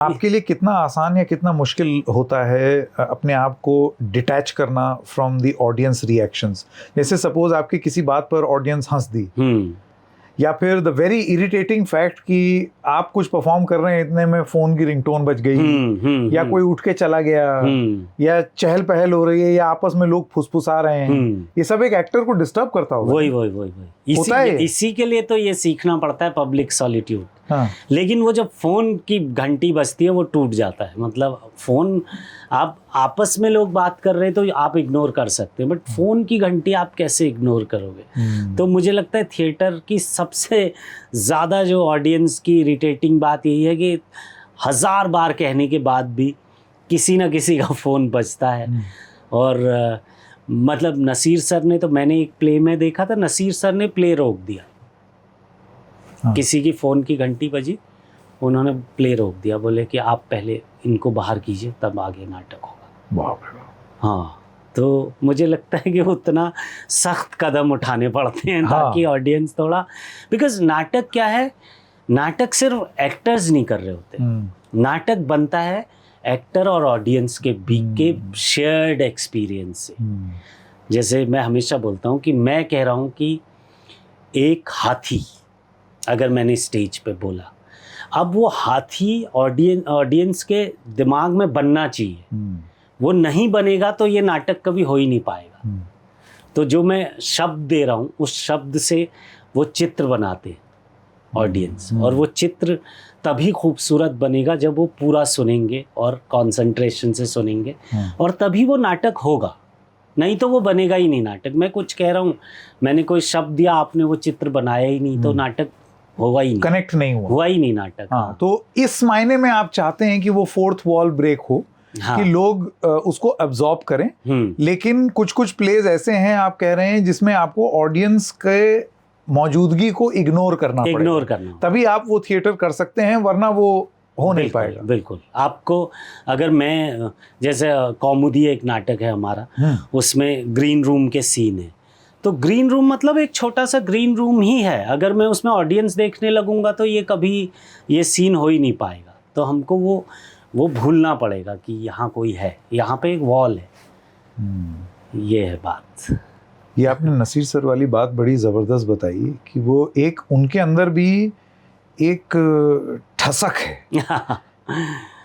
आपके लिए कितना आसान या कितना मुश्किल होता है अपने आप को डिटैच करना फ्रॉम द ऑडियंस रिएक्शंस? जैसे सपोज आपकी किसी बात पर ऑडियंस हंस दी, या फिर द वेरी इरिटेटिंग फैक्ट कि आप कुछ परफॉर्म कर रहे हैं, इतने में फोन की रिंगटोन बज गई, या कोई उठ के चला गया, या चहल पहल हो रही है, या आपस में लोग फुसफुसा रहे हैं, ये सब एक एक्टर को डिस्टर्ब करता होगा। वही इसी के लिए तो ये सीखना पड़ता है पब्लिक सॉलिट्यूड। हाँ। लेकिन वो जब फोन की घंटी बजती है वो टूट जाता है। मतलब फोन, आप आपस में लोग बात कर रहे हैं तो आप इग्नोर कर सकते हैं, बट फोन की घंटी आप कैसे इग्नोर करोगे? तो मुझे लगता है थिएटर की सबसे ज़्यादा जो ऑडियंस की इरिटेटिंग बात यही है कि 1000 बार कहने के बाद भी किसी ना किसी का फ़ोन बजता है। और मतलब नसीर सर ने, तो मैंने एक प्ले में देखा था, नसीर सर ने प्ले रोक दिया। हाँ। किसी की फ़ोन की घंटी बजी, उन्होंने प्ले रोक दिया, बोले कि आप पहले इनको बाहर कीजिए तब आगे नाटक होगा। हाँ, तो मुझे लगता है कि उतना सख्त कदम उठाने पड़ते हैं ताकि ऑडियंस थोड़ा, बिकॉज नाटक क्या है, नाटक सिर्फ एक्टर्स नहीं कर रहे होते, नाटक बनता है एक्टर और ऑडियंस के बीच के शेयर्ड एक्सपीरियंस से। जैसे मैं हमेशा बोलता हूँ कि मैं कह रहा हूँ कि एक हाथी अगर मैंने स्टेज पे बोला, अब वो हाथी ऑडियंस के दिमाग में बनना चाहिए, वो नहीं बनेगा तो ये नाटक कभी हो ही नहीं पाएगा। तो जो मैं शब्द दे रहा हूँ उस शब्द से वो चित्र बनाते ऑडियंस, और वो चित्र तभी खूबसूरत बनेगा जब वो पूरा सुनेंगे और कंसंट्रेशन से सुनेंगे, और तभी वो नाटक होगा, नहीं तो वो बनेगा ही नहीं नाटक। मैं कुछ कह रहा हूँ, मैंने कोई शब्द दिया, आपने वो चित्र बनाया ही नहीं, तो नाटक होगा ही नहीं, कनेक्ट नहीं हुआ ही नहीं नाटक। हाँ, तो इस मायने में आप चाहते हैं कि वो फोर्थ वॉल ब्रेक हो, हाँ, कि लोग उसको अब्सॉर्ब करें। लेकिन कुछ कुछ प्लेज ऐसे हैं, आप कह रहे हैं, जिसमें आपको ऑडियंस के मौजूदगी को इग्नोर करना, तभी आप वो थिएटर कर सकते हैं, वरना वो हो नहीं पाएगा। बिल्कुल। आपको अगर मैं, जैसे कौमुदी एक नाटक है हमारा, उसमें ग्रीन रूम के सीन है, तो ग्रीन रूम मतलब एक छोटा सा ग्रीन रूम ही है, अगर मैं उसमें ऑडियंस देखने लगूंगा तो ये कभी ये सीन हो ही नहीं पाएगा। तो हमको वो भूलना पड़ेगा कि यहाँ कोई है, यहाँ पे एक वॉल है। ये है बात। ये आपने नसीर सर वाली बात बड़ी ज़बरदस्त बताई कि वो एक, उनके अंदर भी एक ठसक है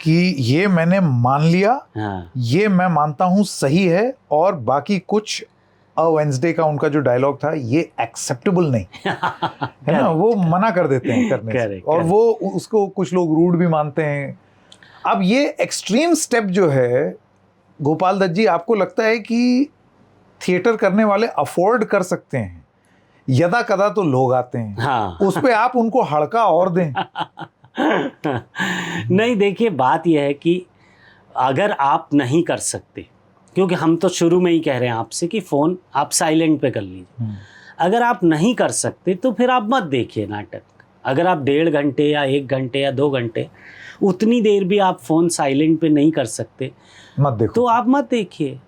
कि ये मैंने मान लिया, हाँ, ये मैं मानता हूँ सही है, और बाकी कुछ वेडनेसडे का उनका जो डायलॉग था, ये एक्सेप्टेबल नहीं है ना, वो मना कर देते हैं करने से, और वो उसको कुछ लोग रूड भी मानते हैं। अब ये एक्सट्रीम स्टेप जो है गोपाल दत्त जी, आपको लगता है कि थिएटर करने वाले अफोर्ड कर सकते हैं? यदा कदा तो लोग आते हैं, हाँ, उस पे आप उनको हड़का और दें। नहीं, देखिए बात यह है कि अगर आप नहीं कर सकते, क्योंकि हम तो शुरू में ही कह रहे हैं आपसे कि फ़ोन आप साइलेंट पे कर लीजिए, अगर आप नहीं कर सकते तो फिर आप मत देखिए नाटक। अगर आप 1.5 घंटे या 1 घंटे या 2 घंटे उतनी देर भी आप फ़ोन साइलेंट पे नहीं कर सकते, मत देखो, तो आप मत देखिए।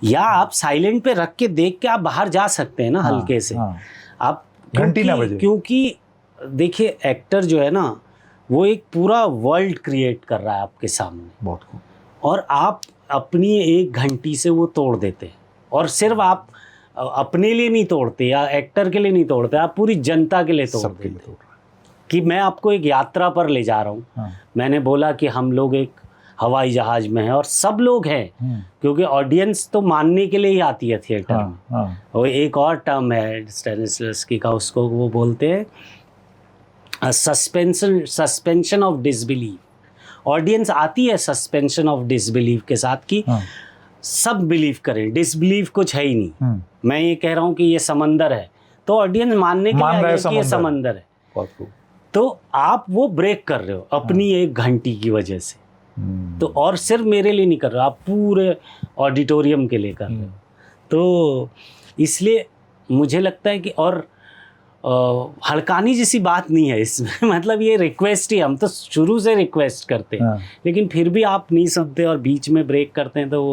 या आप साइलेंट पे रख के देख के आप बाहर जा सकते हैं ना, हाँ, हल्के से, हाँ, आप घंटी ना बजे। क्योंकि देखिए एक्टर जो है ना, वो एक पूरा वर्ल्ड क्रिएट कर रहा है आपके सामने, बहुत खूब, और आप अपनी 1 घंटी से वो तोड़ देते हैं। और सिर्फ आप अपने लिए नहीं तोड़ते या एक्टर के लिए नहीं तोड़ते, आप पूरी जनता के लिए तोड़ देते कि मैं आपको एक यात्रा पर ले जा रहा हूँ। हाँ। मैंने बोला कि हम लोग एक हवाई जहाज में हैं और सब लोग हैं, क्योंकि ऑडियंस तो मानने के लिए ही आती है थिएटर में। हाँ। और एक और टर्म है स्टेनिस्लवस्की का, उसको वो बोलते हैं सस्पेंशन ऑफ डिसबिलीफ। ऑडियंस आती है सस्पेंशन ऑफ डिसबिलीफ के साथ कि सब बिलीव करें, डिसबिलीव कुछ है ही नहीं। मैं ये कह रहा हूँ कि ये समंदर है, तो ऑडियंस मानने के लिए आई है कि ये समंदर है। तो आप वो ब्रेक कर रहे हो अपनी 1 घंटी की वजह से। तो और सिर्फ मेरे लिए नहीं कर रहे हो, आप पूरे ऑडिटोरियम के लिए कर रहे हो। तो इसलिए मुझे लगता है कि, और हड़कानी जैसी बात नहीं है इसमें मतलब ये रिक्वेस्ट ही, हम तो शुरू से रिक्वेस्ट करते हैं, लेकिन फिर भी आप नहीं सुनते और बीच में ब्रेक करते हैं, तो